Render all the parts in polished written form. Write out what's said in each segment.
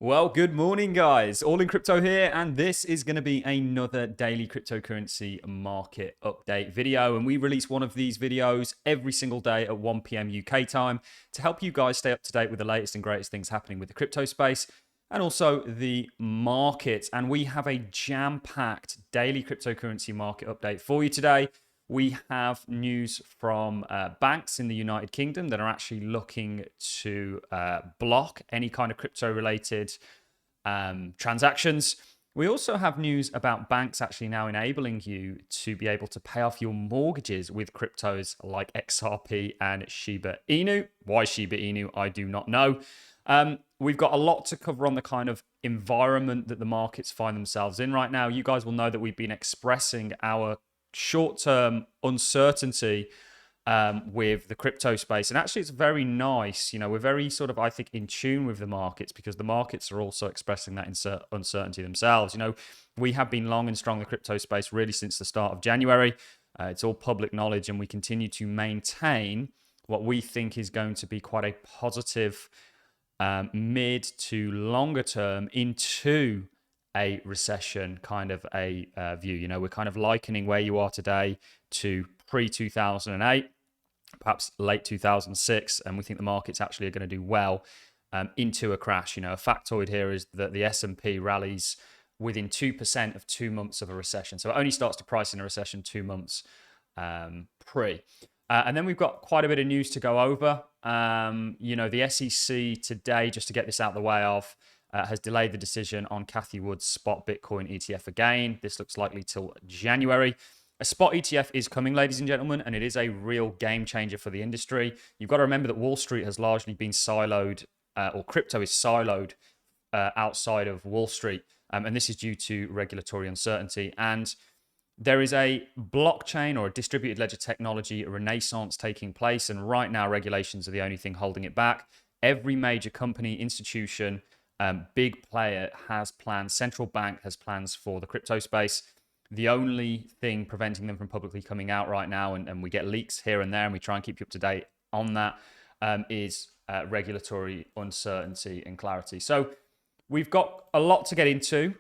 Well, good morning, guys. Allincrypto here, and this is going to be another daily cryptocurrency market update video. And we release one of these videos every single day at 1 p.m. UK time to help you guys stay up to date with the latest and greatest things happening with the crypto space and also the market. And we have a jam-packed daily cryptocurrency market update for you today. We have news from banks in the United Kingdom that are actually looking to block any kind of crypto-related transactions. We also have news about banks actually now enabling you to be able to pay off your mortgages with cryptos like XRP and Shiba Inu. Why Shiba Inu, I do not know. We've got a lot to cover on the kind of environment that the markets find themselves in right now. You guys will know that we've been expressing our short-term uncertainty with the crypto space. And actually, it's very nice. You know, we're very sort of, I think, in tune with the markets because the markets are also expressing that uncertainty themselves. You know, we have been long and strong in the crypto space really since the start of January. It's all public knowledge, and we continue to maintain what we think is going to be quite a positive mid to longer term into a recession kind of a view. You know, we're kind of likening where you are today to pre-2008, perhaps late 2006, and we think the markets actually are going to do well into a crash. You know, a factoid here is that the S&P rallies within 2% of 2 months of a recession. So it only starts to price in a recession 2 months pre. And then we've got quite a bit of news to go over. You know, the SEC today, just to get this out of the way of, has delayed the decision on Cathie Wood's spot Bitcoin ETF again. This looks likely till January. A spot ETF is coming, ladies and gentlemen, and it is a real game changer for the industry. You've got to remember that Wall Street has largely been siloed, or crypto is siloed outside of Wall Street. And this is due to regulatory uncertainty. And there is a blockchain or a distributed ledger technology, a renaissance taking place. And right now, regulations are the only thing holding it back. Every major company, institution, big player has plans, central bank has plans for the crypto space. The only thing preventing them from publicly coming out right now, and we get leaks here and there, and we try and keep you up to date on that, is regulatory uncertainty and clarity. So we've got a lot to get into.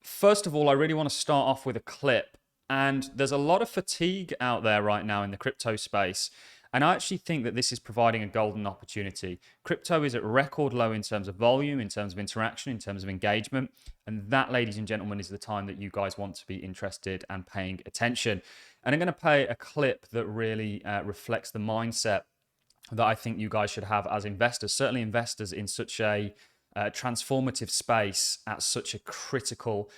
First of all, I really want to start off with a clip. And there's a lot of fatigue out there right now in the crypto space. And I actually think that this is providing a golden opportunity. Crypto is at record low in terms of volume, in terms of interaction, in terms of engagement. And that, ladies and gentlemen, is the time that you guys want to be interested and paying attention. And I'm going to play a clip that really reflects the mindset that I think you guys should have as investors, certainly investors in such a transformative space at such a critical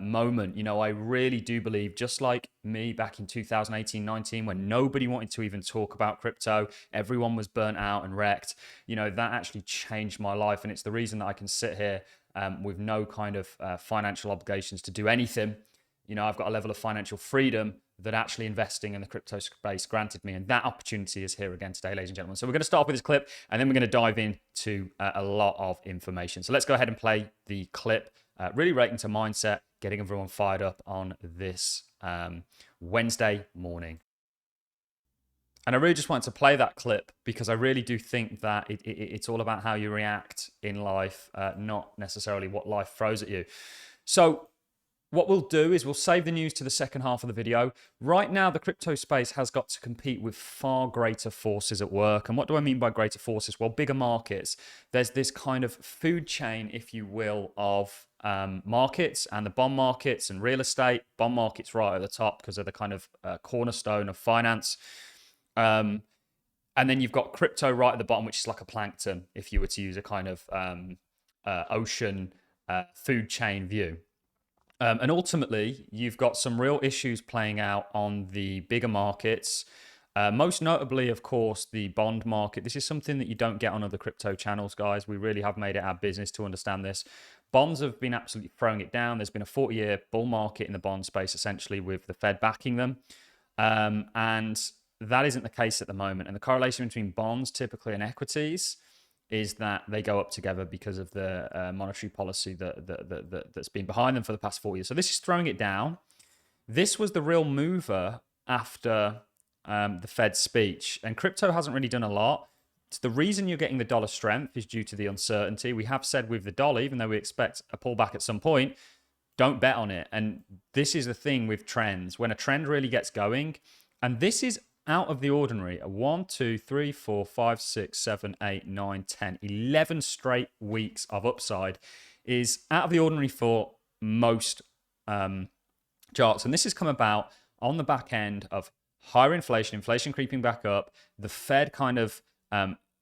moment. You know, I really do believe, just like me back in 2018-19, when nobody wanted to even talk about crypto, everyone was burnt out and wrecked, you know, that actually changed my life. And it's the reason that I can sit here with no kind of financial obligations to do anything. You know, I've got a level of financial freedom that actually investing in the crypto space granted me. And that opportunity is here again today, ladies and gentlemen. So we're going to start off with this clip, and then we're going to dive into a lot of information. So let's go ahead and play the clip, really relating to mindset, getting everyone fired up on this Wednesday morning. And I really just wanted to play that clip because I really do think that it's all about how you react in life, not necessarily what life throws at you. So what we'll do is we'll save the news to the second half of the video. Right now, the crypto space has got to compete with far greater forces at work. And what do I mean by greater forces? Well, bigger markets. There's this kind of food chain, if you will, of markets, and the bond markets and real estate. Bond markets right at the top because they're the kind of cornerstone of finance. And then you've got crypto right at the bottom, which is like a plankton, if you were to use a kind of ocean food chain view. And ultimately, you've got some real issues playing out on the bigger markets. Most notably, of course, the bond market. This is something that you don't get on other crypto channels, guys. We really have made it our business to understand this. Bonds have been absolutely throwing it down. There's been a 40-year bull market in the bond space, essentially, with the Fed backing them. And that isn't the case at the moment. And the correlation between bonds typically and equities is that they go up together because of the monetary policy that's been behind them for the past 4 years. So this is throwing it down. This was the real mover after the Fed's speech. And crypto hasn't really done a lot. the reason you're getting the dollar strength is due to the uncertainty. We have said with the dollar, even though we expect a pullback at some point, don't bet on it. And this is the thing with trends. When a trend really gets going, and this is out of the ordinary, a 1, 2, 3, 4, 5, 6, 7, 8, 9, 10, 11 straight weeks of upside is out of the ordinary for most charts. And this has come about on the back end of higher inflation creeping back up, the Fed kind of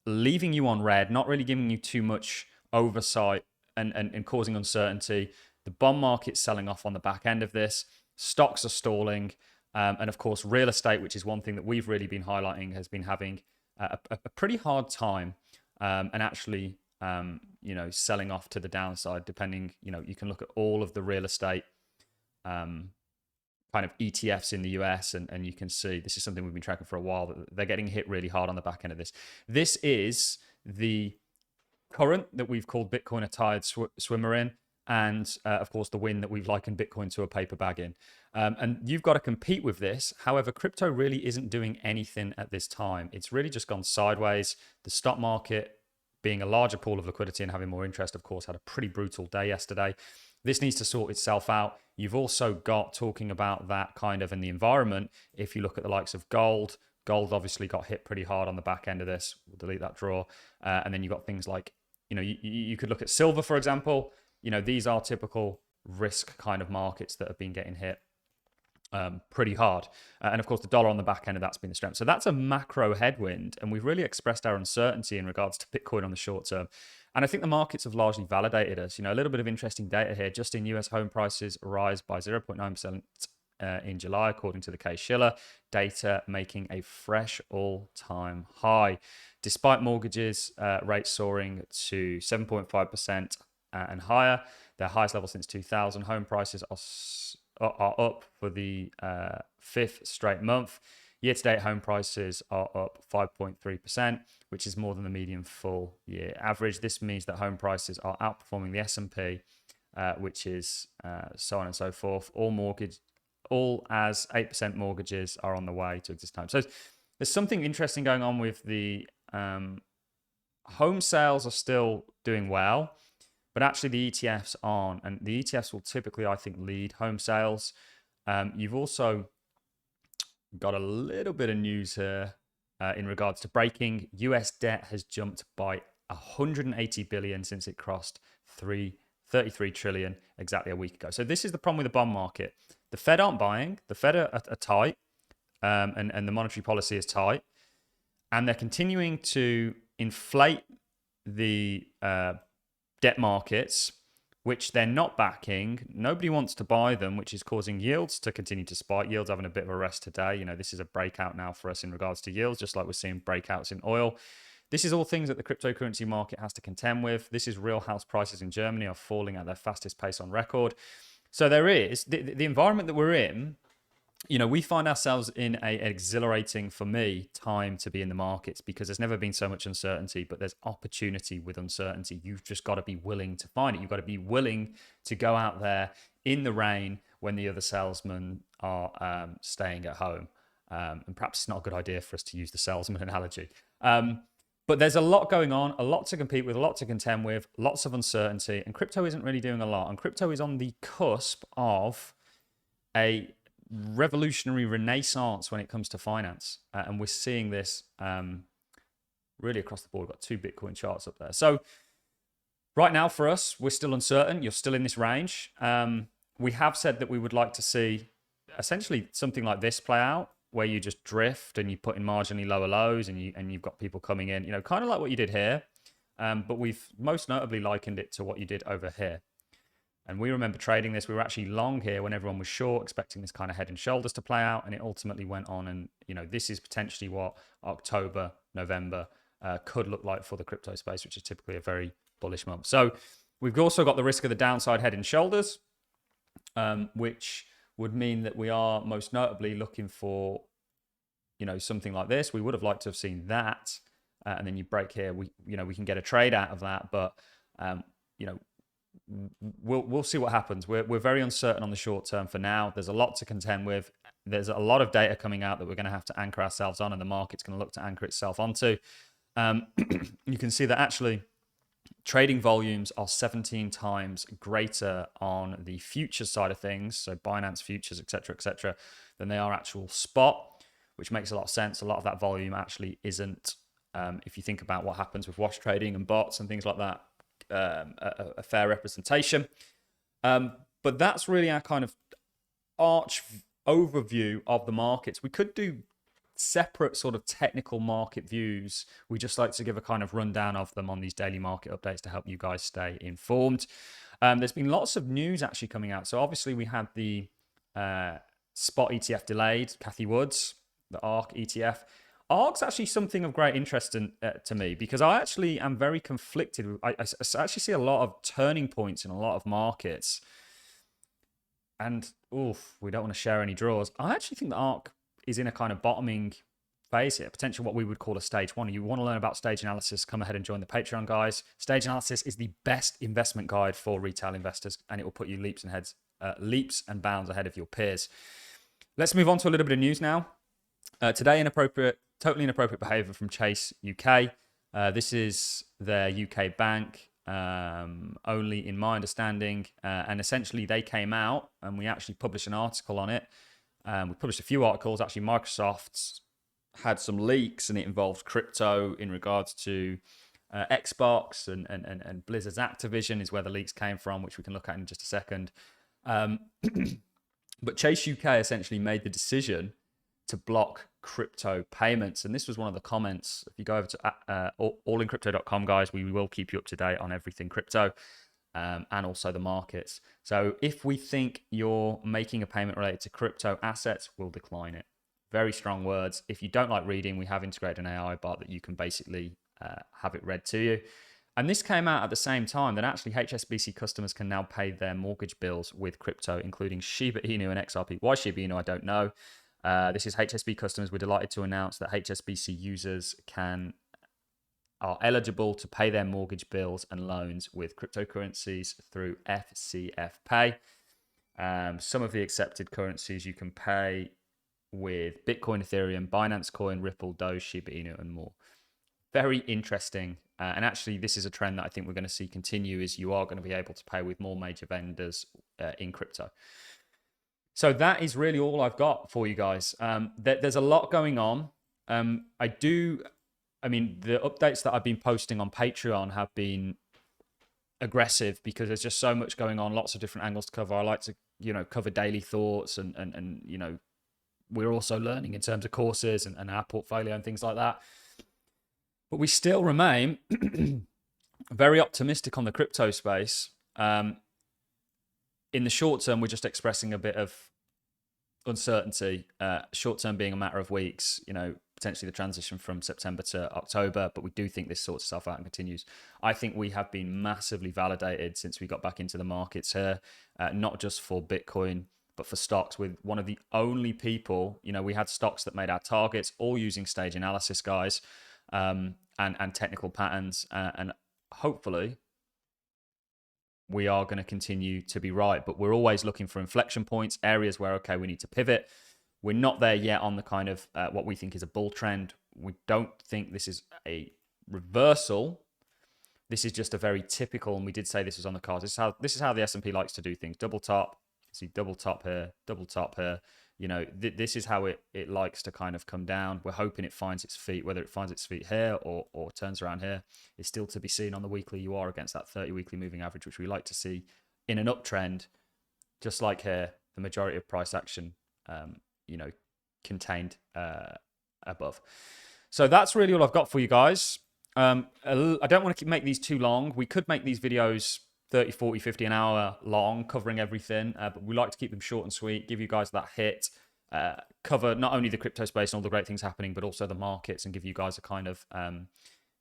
leaving you on red, not really giving you too much oversight and causing uncertainty. The bond market's selling off on the back end of this. Stocks are stalling. And of course, real estate, which is one thing that we've really been highlighting, has been having a pretty hard time and actually, selling off to the downside, depending, you can look at all of the real estate kind of ETFs in the US, and you can see this is something we've been tracking for a while, that they're getting hit really hard on the back end of this. This is the current that we've called Bitcoin a tired swimmer in, and of course the wind that we've likened Bitcoin to a paper bag in. And you've got to compete with this. However, crypto really isn't doing anything at this time. It's really just gone sideways. The stock market, being a larger pool of liquidity and having more interest, of course, had a pretty brutal day yesterday. This needs to sort itself out. You've also got, talking about that kind of in the environment, if you look at the likes of gold obviously got hit pretty hard on the back end of this. We'll delete that draw. And then you've got things like, you could look at silver, for example. These are typical risk kind of markets that have been getting hit pretty hard. And of course, the dollar on the back end of that's been the strength. So that's a macro headwind. And we've really expressed our uncertainty in regards to Bitcoin on the short term. And I think the markets have largely validated us. A little bit of interesting data here. Just in US home prices rise by 0.9% in July, according to the Case-Shiller data, making a fresh all-time high. Despite mortgages rates soaring to 7.5% and higher, their highest level since 2000, home prices are up for the fifth straight month. Year-to-date home prices are up 5.3%, which is more than the median full year average. This means that home prices are outperforming the S&P, which is so on and so forth. All as 8% mortgages are on the way to exist time. So there's something interesting going on with the home sales are still doing well, but actually the ETFs aren't. And the ETFs will typically, I think, lead home sales. You've also got a little bit of news here in regards to breaking. US debt has jumped by 180 billion since it crossed 33 trillion exactly a week ago. So this is the problem with the bond market. The Fed aren't buying. The Fed are tight, and the monetary policy is tight. And they're continuing to inflate the debt markets, which they're not backing. Nobody wants to buy them, which is causing yields to continue to spike. Yields having a bit of a rest today. This is a breakout now for us in regards to yields, just like we're seeing breakouts in oil. This is all things that the cryptocurrency market has to contend with. This is real house prices in Germany are falling at their fastest pace on record. So there is the environment that we're in. We find ourselves in an exhilarating, for me, time to be in the markets, because there's never been so much uncertainty, but there's opportunity with uncertainty. You've just got to be willing to find it. You've got to be willing to go out there in the rain when the other salesmen are staying at home. And perhaps it's not a good idea for us to use the salesman analogy. But there's a lot going on, a lot to compete with, a lot to contend with, lots of uncertainty, and crypto isn't really doing a lot. And crypto is on the cusp of a revolutionary renaissance when it comes to finance. And we're seeing this really across the board. We've got 2 Bitcoin charts up there. So right now for us, we're still uncertain. You're still in this range. We have said that we would like to see essentially something like this play out, where you just drift and you put in marginally lower lows, and you've got people coming in, kind of like what you did here. But we've most notably likened it to what you did over here. And we remember trading this. We were actually long here when everyone was short, expecting this kind of head and shoulders to play out. And it ultimately went on. And, this is potentially what October, November could look like for the crypto space, which is typically a very bullish month. So we've also got the risk of the downside head and shoulders, which would mean that we are most notably looking for, something like this. We would have liked to have seen that. And then you break here. We can get a trade out of that. But, we'll see what happens. We're very uncertain on the short term for now. There's a lot to contend with. There's a lot of data coming out that we're going to have to anchor ourselves on, and the market's going to look to anchor itself onto. You can see that actually trading volumes are 17 times greater on the futures side of things, so Binance futures, etc., than they are actual spot, which makes a lot of sense. A lot of that volume actually isn't, if you think about what happens with wash trading and bots and things like that, a fair representation. But that's really our kind of arch overview of the markets. We could do separate sort of technical market views. We just like to give a kind of rundown of them on these daily market updates to help you guys stay informed. There's been lots of news actually coming out. So obviously we had the spot ETF delayed, Cathy Woods, the ARK ETF. ARK's actually something of great interest to me because I actually am very conflicted. I actually see a lot of turning points in a lot of markets. And we don't want to share any draws. I actually think the ARK is in a kind of bottoming phase here, potentially what we would call a stage one. You want to learn about stage analysis, come ahead and join the Patreon, guys. Stage analysis is the best investment guide for retail investors, and it will put you leaps and bounds ahead of your peers. Let's move on to a little bit of news now. Today, totally inappropriate behavior from Chase UK. This is their UK bank, only in my understanding, and essentially they came out and we actually published an article on it. We published a few articles. Actually, Microsoft's had some leaks, and it involves crypto in regards to Xbox and Blizzard's Activision is where the leaks came from, which we can look at in just a second. But Chase UK essentially made the decision to block crypto payments, and this was one of the comments. If you go over to allincrypto.com, guys, we will keep you up to date on everything crypto. And also the markets. So if we think you're making a payment related to crypto assets, we'll decline it. Very strong words. If you don't like reading, we have integrated an AI bot that you can basically have it read to you. And this came out at the same time that actually HSBC customers can now pay their mortgage bills with crypto, including Shiba Inu and XRP. Why Shiba Inu, I don't know. This is HSBC customers. We're delighted to announce that HSBC users are eligible to pay their mortgage bills and loans with cryptocurrencies through FCF Pay. Some of the accepted currencies you can pay with Bitcoin, Ethereum, Binance Coin, Ripple, Doge, Shiba Inu, and more. Very interesting. And actually, this is a trend that I think we're going to see continue, is you are going to be able to pay with more major vendors in crypto. So that is really all I've got for you guys. There's a lot going on. I mean, the updates that I've been posting on Patreon have been aggressive because there's just so much going on, lots of different angles to cover. I like to, cover daily thoughts and we're also learning in terms of courses and our portfolio and things like that. But we still remain very optimistic on the crypto space. In the short term, we're just expressing a bit of uncertainty, short term being a matter of weeks, potentially the transition from September to October, but we do think this sorts itself out and continues. I think we have been massively validated since we got back into the markets here, not just for Bitcoin, but for stocks, with one of the only people, we had stocks that made our targets, all using stage analysis, guys, and technical patterns, and hopefully we are going to continue to be right, but we're always looking for inflection points, areas where, okay, we need to pivot. We're not there yet on the kind of what we think is a bull trend. We don't think this is a reversal. This is just a very typical, and we did say this was on the cards. This is how the S&P likes to do things. Double top, see double top here, double top here. This is how it likes to kind of come down. We're hoping it finds its feet. Whether it finds its feet here or turns around here is still to be seen on the weekly. You are against that 30 weekly moving average, which we like to see in an uptrend. Just like here, the majority of price action, contained above. So that's really all I've got for you guys. I don't want to make these too long. We could make these videos 30, 40, 50 an hour long, covering everything. But we like to keep them short and sweet, give you guys that hit, cover not only the crypto space and all the great things happening, but also the markets, and give you guys a kind of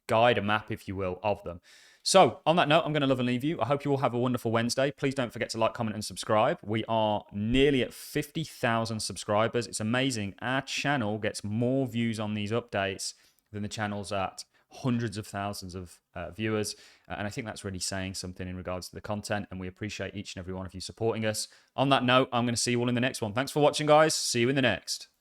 guide, a map, if you will, of them. So on that note, I'm going to love and leave you. I hope you all have a wonderful Wednesday. Please don't forget to like, comment, and subscribe. We are nearly at 50,000 subscribers. It's amazing. Our channel gets more views on these updates than the channels at hundreds of thousands of viewers. And I think that's really saying something in regards to the content. And we appreciate each and every one of you supporting us. On that note, I'm going to see you all in the next one. Thanks for watching, guys. See you in the next.